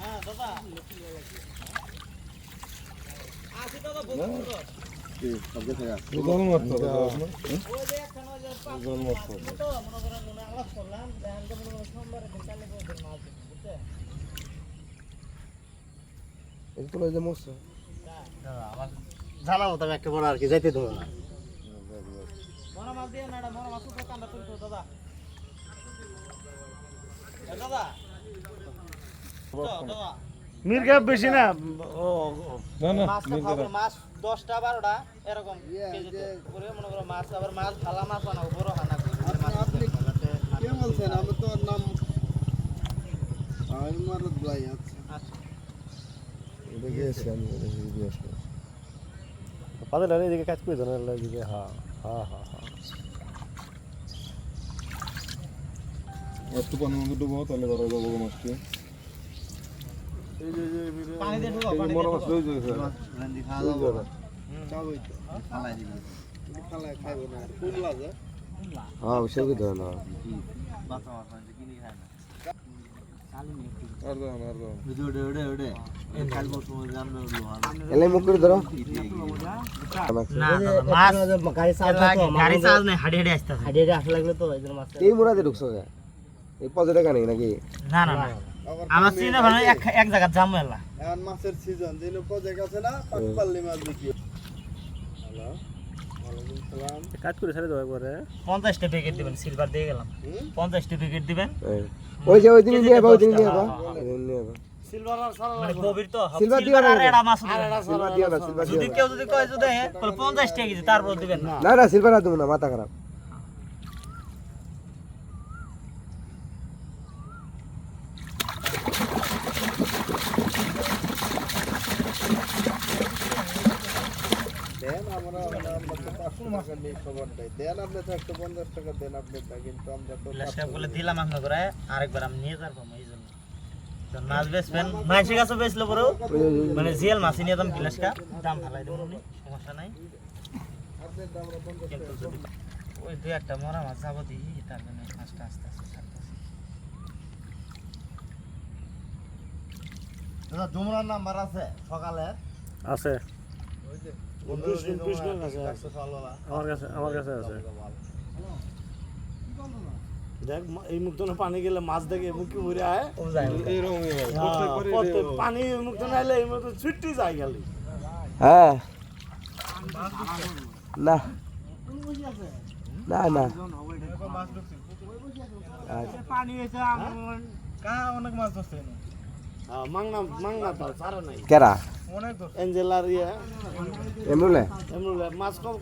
হ্যাঁ দাদা আসি দাদা বলছো কি সবকে থাকা জল মারতো ওই যে একখান ওই যে জল মারতো তো মনে করেন মনে আলাপ করলাম দেখেন তো মনে করেন সোমবারে দিন কালে করে মাছ বুঝতে এই তো লইতে মরছে আমার জানা মতো একটা বড় আর কি যাইতে দেবো না মরা মাছ দিয়ে না মরা মাছ তো কান্দা তুলতো দাদা দাদা দাদা মির্গা বেশি না না না মাছটা খাবো মাছ 10টা 12টা এরকম কেজিতে করে মনে করো মাছ আবার মাছ ভালা মাছ বানাবো বড় হানা আপনি কে বলছেন আমি তো নাম আমি মারুদ ভাই আচ্ছা আচ্ছা এটা গেছে আমি এটা জিজ্ঞেস করি পাদে লালে দিকে কাজ করে ধরে লালে দিকে হ্যাঁ হ্যাঁ হ্যাঁ হ্যাঁ একটু পানি মধ্যে ডুবো তাহলে ধরা যাবো মাছটি পানি দিয়ে ঢুকাও পানি মরা মাছ লই যাবে রান্দি খাওয়া যাবে চাবই তো ফালাই দিবি ফালাই খাইবো না কোন লাগে হ্যাঁ সেটা ধরে না বাচ্চা মাছ মানে কিনে খায় না আর দাও আর দাও ওডে কাল বসে আমরা লোহা এলাই মুখ করে ধরো না মাছ গাড়ি চার্জ নাই হাড়ি হাড়ি আসতে হাড়ি হাড়ি আসা লাগলে তো এইজন্য মাছ এই মুরাদে ঢুকছো কে এই 5 টাকা নেই নাকি না না না আমার চিনা ভালো এক জায়গা জাম মেলা এখন মাছের সিজন যেন প্রজেক্ট আছে না পাকপাল্লি মাছ বিক্রি হ্যালো ওয়ালাইকুম সালাম কাজ করে ছেড়ে দাও একবারে 50টা প্যাকেট দিবেন সিলভার দিয়ে গেলাম 50টা প্যাকেট দিবেন ওই যে ওই দিন নিয়ে আবা ওই দিন নিয়ে আবা নিয়ে আবা সিলভার আর সারা মানে গভীর তো সিলভার দিও সিলভার না আর এড়া মাছ সিলভার দিও না সিলভার দিও যদি কেউ যদি কয় যদি 50 টাকা কেজি তারপর দিবেন না না না সিলভার আর দেবো না মাথা খারাপ দেন আমরা তো 500 টাকা নিয়ে খবর দেই দেন আপনি তো 150 টাকা দেন আপনি তা কিন্তু আমরা তো বিলাসটা বলে দিলাম আপনাকে করে আরেকবার আমি নিয়ে যাবো এই জন্য তো মাছ বেচবেন মাছের কাছে বেচলে পরেও মানে জিএল মাছ নিয়ে দাম বিলাসটা দাম ভালাই দেবো উনি সমস্যা নাই আপনি আমরা 50 কিন্তু যদি ওই দুই একটা মরা মাছ যাবো দিই তার জন্য মাছটা আস্তে আস্তে ছাড়তেছি দাদা জুমরার নাম্বার আছে সকালে আছে ওই যে আমার কাছে আছে দেখ এই মুখ তো পানি গেলে মাছ দেখে মুখে ভরে আয় ও যায় এইরকমই হয় পানি মুখ তো নাইলে এই মুখ তো ছুটি যায় গেলি হ্যাঁ না না না পানি হয়েছে কা অনেক মাছ ধরছে মাংনা তো সারা নাই কেরা অনেক ধরছে এঞ্জেলার ইয়ে এমরুলে এমনি মাছ কম